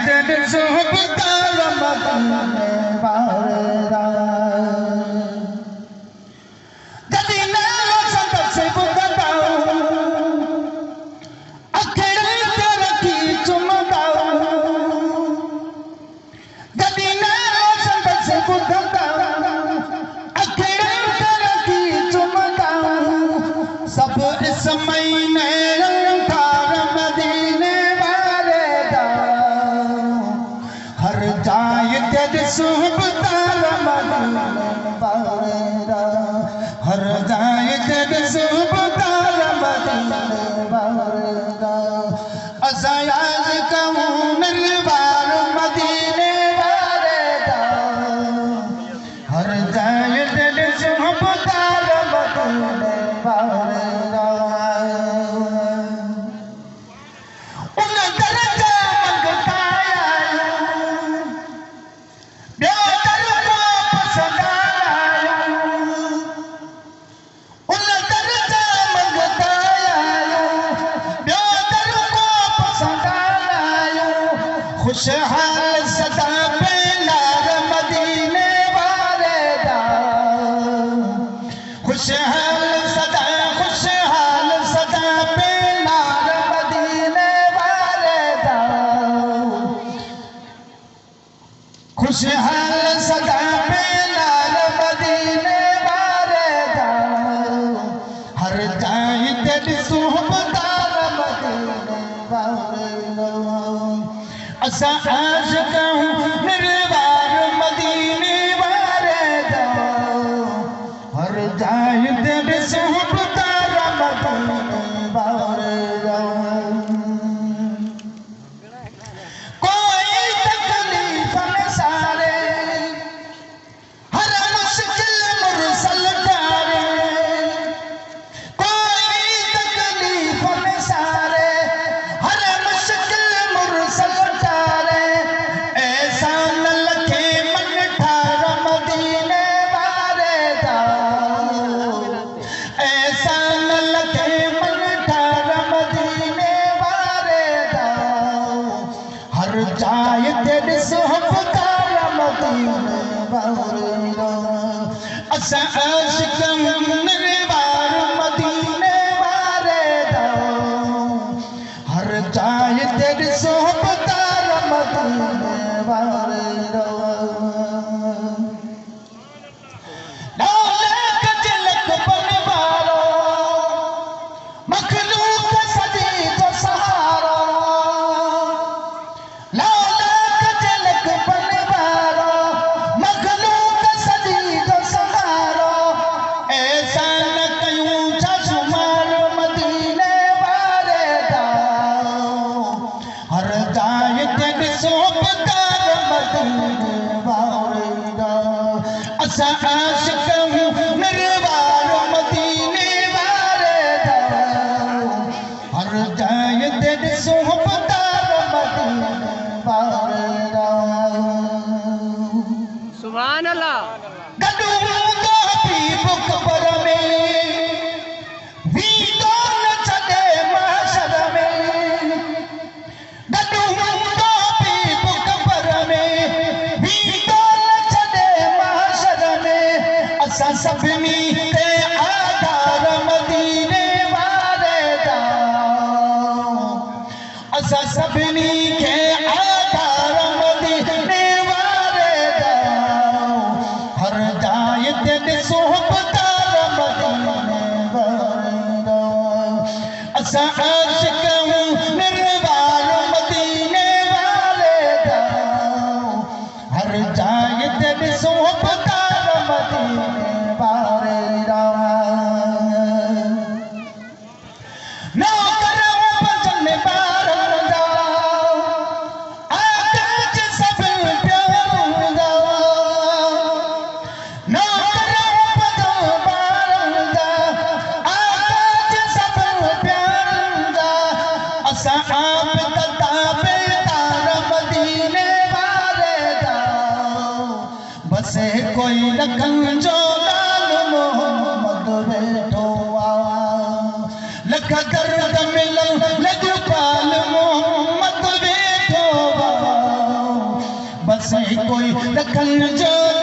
तेरे सोहबता मदीने वाला जदी नालो संत से बुदाओ अखड़े ते रखी चुमदाओ जदी नालो संत से बुदाओ अखड़े ते रखी चुमदाओ सब इस महीने सोहबता मदीने वाला हर जाए तेरे सोहबता मदीने वाला अज़याज कहूँ मिलवार मदीने वाला हर जाए तेरे सोहबता मदीने वाला उन दर्जा मंगताया खुशहाल सदा बेलार मदीने वाले दा खुशहाल सदा बेलार मदीने वाले दा खुशहाल सदा बेलार मदीने वाले दा हर जाए तेरी सोहबता मदीने वाले असा आशिक हूँ निर्वार मदीने वाले दा हर जाए तेरे सोहबता मदीने वाले दा कोई तकलीफ में सारे हर मुश्किल मुरसल तारे कोई तकलीफ में सारे हर मुश्किल मुरसल जाए तेरे सोहबता मदीने वाला असा आशिक निर्वार मदीने वाले दा हर जाए तेरे सोहबता मदीने वाले असा आशिक हूँ निर्वार मदीने वाले दा हर जाए तेरे सोहबता मदीने वाले दा सुभान अल्लाह गडू दो भी बुक पर में वी दो न चले महशर में गडू दो भी बुक पर में वी सपनी ते आधार मदीने वाले दा असा सपनी के आधार मदीने वाले दा हर जाए तेरे सोहबता मदीने वाले दा असा आशिक हूँ निर्वार मदीने वाले दा हर जाए तेरे सोहबता मदीने बसे कोई लखन जो लाल मोहम्मद बैठो लख दर्द मिलन लख पाल मोहम्मद बैठो से कोई दखन जो